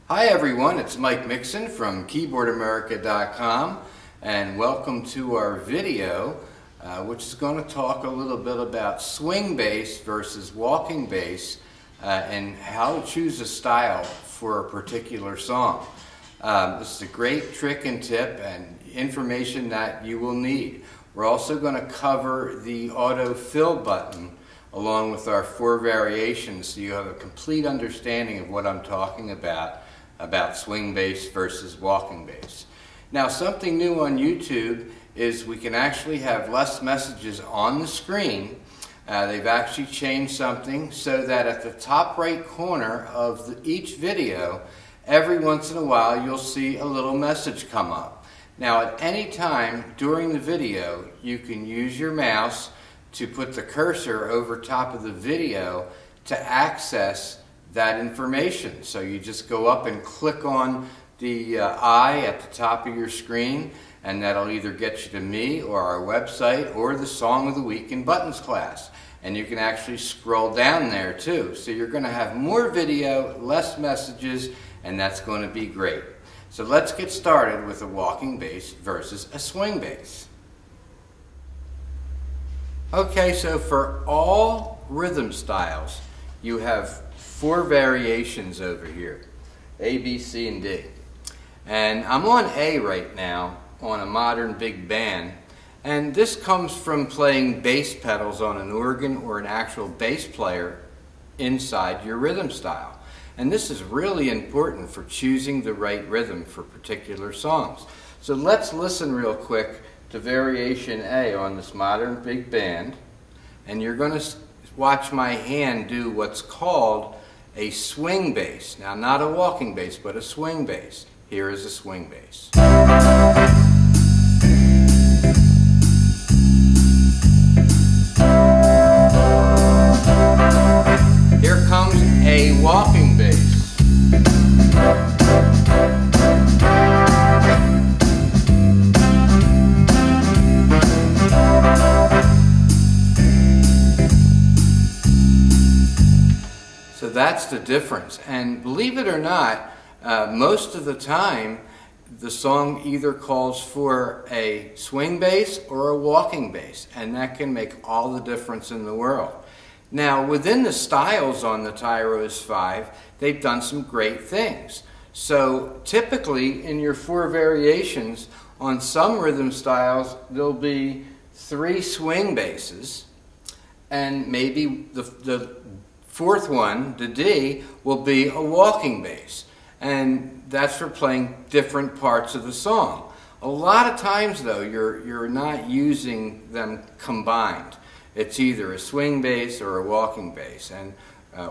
Hi everyone, it's Mike Mixon from Keyboardamerica.com and welcome to our video which is going to talk a little bit about swing bass versus walking bass and how to choose a style for a particular song. This is a great trick and tip and information that you will need. We're also going to cover the auto fill button along with our 4 variations so you have a complete understanding of what I'm talking about swing bass versus walking bass. Now, something new on YouTube is we can actually have less messages on the screen. They've actually changed something so that at the top right corner of each video, every once in a while you'll see a little message come up. Now, at any time during the video, you can use your mouse to put the cursor over top of the video to access that information. So you just go up and click on the eye at the top of your screen, and that'll either get you to me or our website or the Song of the Week in Buttons class. And you can actually scroll down there too. So you're going to have more video, less messages, and that's going to be great. So let's get started with a walking bass versus a swing bass. Okay, so for all rhythm styles, you have 4 variations over here, A, B, C, and D. And I'm on A right now on a modern big band, and this comes from playing bass pedals on an organ or an actual bass player inside your rhythm style. And this is really important for choosing the right rhythm for particular songs. So let's listen real quick to variation A on this modern big band, and you're going to watch my hand do what's called a swing bass. Now, not a walking bass, but a swing bass. Here is a swing bass. Here comes a walking bass. So that's the difference, and believe it or not, most of the time the song either calls for a swing bass or a walking bass, and that can make all the difference in the world. Now, within the styles on the Tyros 5, they've done some great things. So typically in your 4 variations, on some rhythm styles there'll be 3 swing basses, and maybe the 4th one, the D, will be a walking bass. And that's for playing different parts of the song. A lot of times though, you're not using them combined. It's either a swing bass or a walking bass. And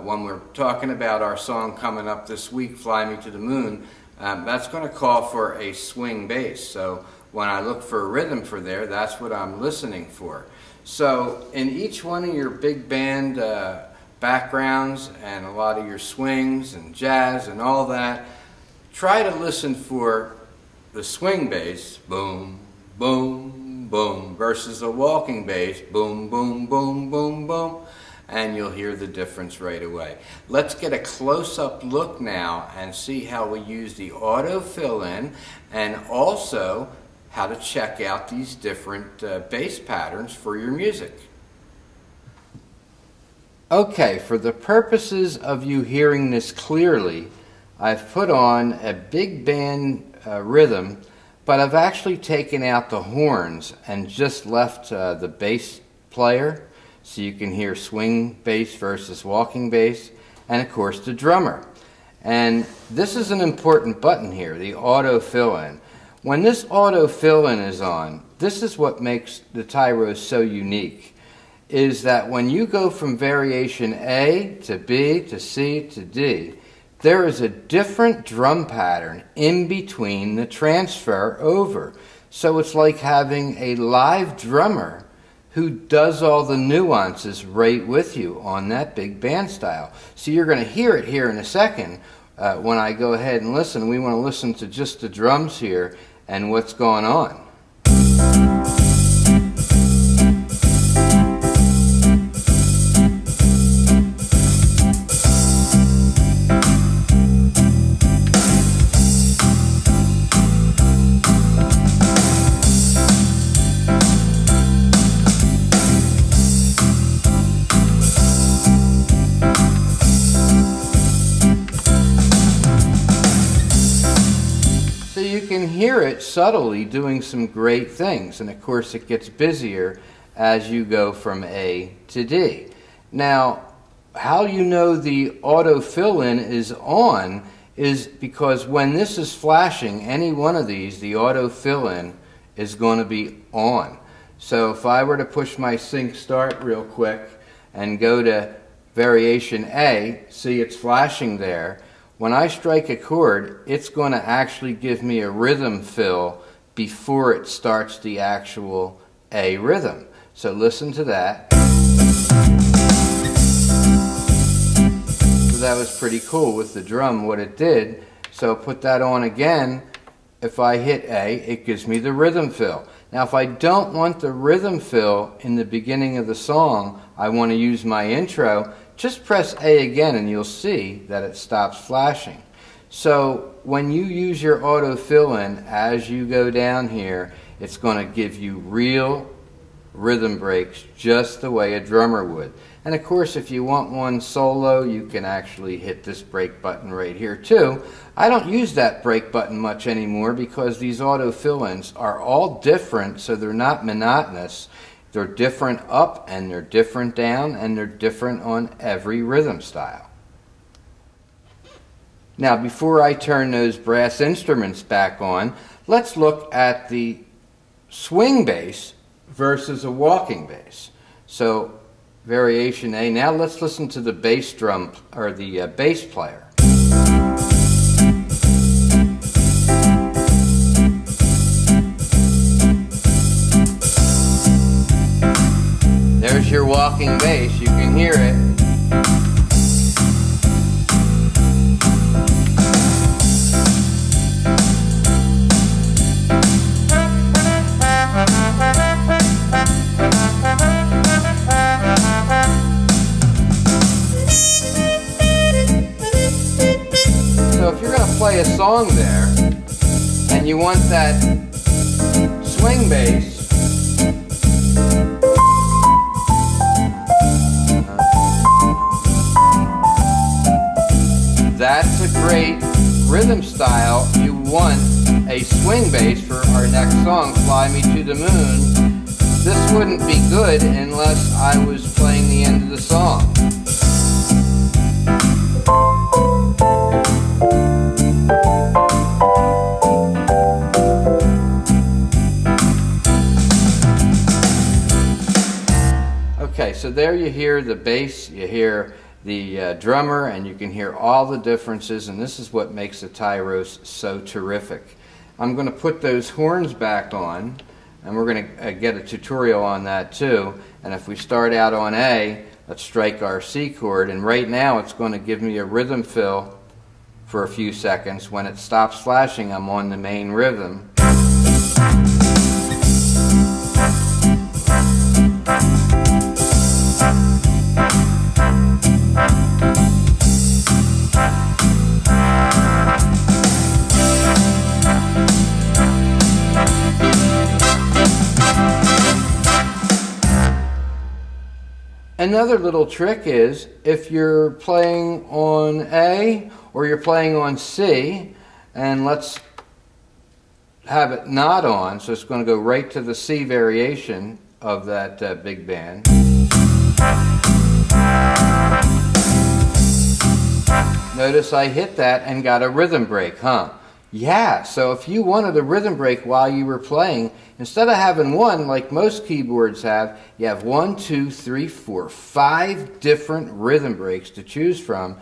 when we're talking about our song coming up this week, Fly Me to the Moon, that's going to call for a swing bass. So when I look for a rhythm for there, that's what I'm listening for. So in each one of your big band backgrounds and a lot of your swings and jazz and all that, try to listen for the swing bass, boom, boom, boom, versus a walking bass, boom, boom, boom, boom, boom, and you'll hear the difference right away. Let's get a close-up look now and see how we use the auto fill-in and also how to check out these different bass patterns for your music. Okay, for the purposes of you hearing this clearly, I've put on a big band rhythm, but I've actually taken out the horns and just left the bass player, so you can hear swing bass versus walking bass, and of course the drummer. And this is an important button here, the auto fill-in. When this auto fill-in is on, this is what makes the Tyros so unique, is that when you go from variation A to B to C to D, there is a different drum pattern in between the transfer over. So it's like having a live drummer who does all the nuances right with you on that big band style. So you're going to hear it here in a second when I go ahead and listen. We want to listen to just the drums here and what's going on. hear it subtly doing some great things. And of course it gets busier as you go from A to D. Now, how you know the auto fill-in is on is because when this is flashing, any one of these, the auto fill-in is going to be on. So if I were to push my sync start real quick and go to variation A, see it's flashing there. When I strike a chord, it's going to actually give me a rhythm fill before it starts the actual A rhythm. So listen to that. So that was pretty cool with the drum, what it did. So put that on again. If I hit A, it gives me the rhythm fill. Now if I don't want the rhythm fill in the beginning of the song, I want to use my intro, just press A again and you'll see that it stops flashing. So when you use your auto fill-in, as you go down here, it's going to give you real rhythm breaks just the way a drummer would. And of course, if you want one solo, you can actually hit this break button right here too. I don't use that break button much anymore because these auto fill-ins are all different, so they're not monotonous. They're different up and they're different down and they're different on every rhythm style. Now, before I turn those brass instruments back on, let's look at the swing bass versus a walking bass. So variation A. Now let's listen to the bass drum, or the bass player. There's your walking bass, you can hear it. Play a song there and you want that swing bass, that's a great rhythm style. You want a swing bass for our next song, Fly Me to the Moon. This wouldn't be good unless I was playing the end of the song. Okay, so there you hear the bass, you hear the drummer, and you can hear all the differences, and this is what makes the Tyros so terrific. I'm going to put those horns back on, and we're going to get a tutorial on that too. And if we start out on A, let's strike our C chord, and right now it's going to give me a rhythm fill for a few seconds. When it stops flashing, I'm on the main rhythm. Another little trick is if you're playing on A or you're playing on C, and let's have it not on, so it's going to go right to the C variation of that big band. Notice I hit that and got a rhythm break, huh? Yeah, so if you wanted a rhythm break while you were playing, instead of having one like most keyboards have, you have 1, 2, 3, 4, 5 different rhythm breaks to choose from,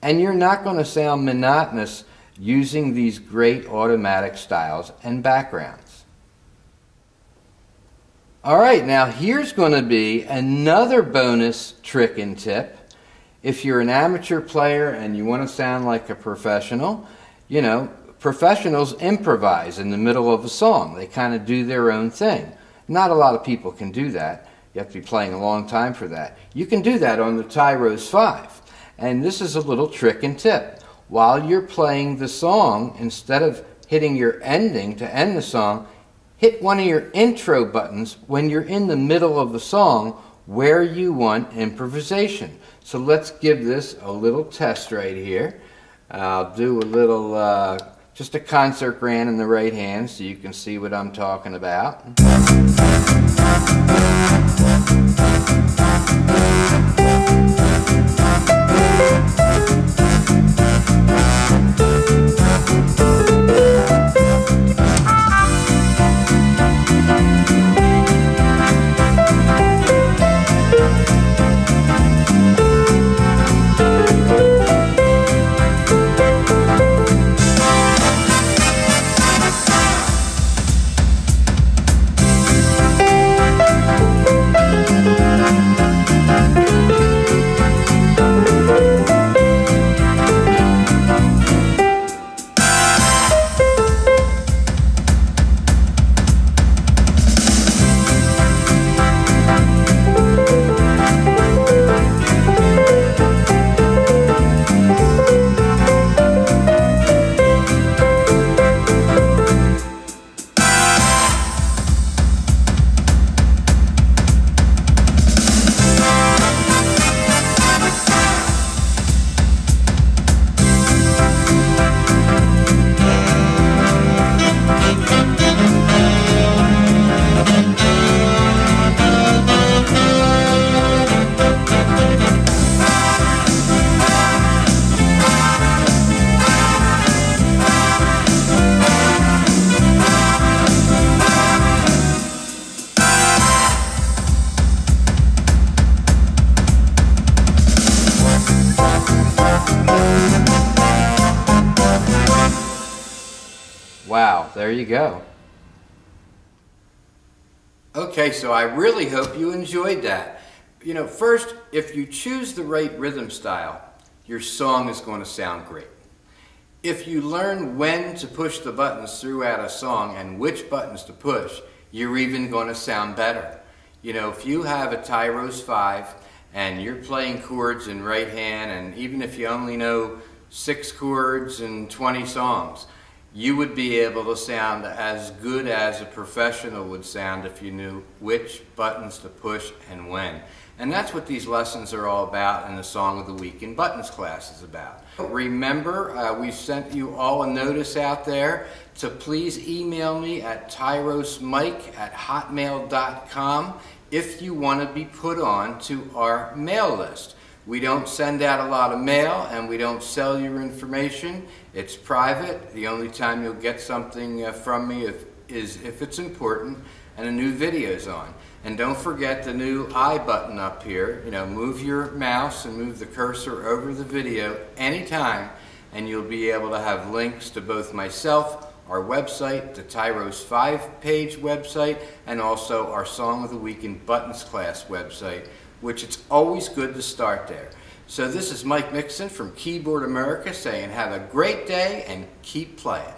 and you're not going to sound monotonous using these great automatic styles and backgrounds. Alright, now here's going to be another bonus trick and tip. If you're an amateur player and you want to sound like a professional, you know, professionals improvise in the middle of a song. They kind of do their own thing. Not a lot of people can do that. You have to be playing a long time for that. You can do that on the Tyros 5. And this is a little trick and tip. While you're playing the song, instead of hitting your ending to end the song, hit one of your intro buttons when you're in the middle of the song where you want improvisation. So let's give this a little test right here. I'll do a little just a concert grand in the right hand so you can see what I'm talking about. Wow, there you go. Okay, so I really hope you enjoyed that. You know, first, if you choose the right rhythm style, your song is going to sound great. If you learn when to push the buttons throughout a song and which buttons to push, you're even going to sound better. You know, if you have a Tyros 5 and you're playing chords in right hand, and even if you only know 6 chords and 20 songs, you would be able to sound as good as a professional would sound if you knew which buttons to push and when. And that's what these lessons are all about, and the Song of the Week in Buttons class is about. Remember, we sent you all a notice out there to please email me at tyrosmike@hotmail.com if you want to be put on to our mail list. We don't send out a lot of mail, and we don't sell your information. It's private. The only time you'll get something from me is if it's important and a new video's on. And don't forget the new I button up here. You know, move your mouse and move the cursor over the video anytime, and you'll be able to have links to both myself, our website, the Tyros 5-page website, and also our Song of the Week in Buttons class website, which it's always good to start there. So this is Mike Mixon from Keyboard America saying have a great day and keep playing.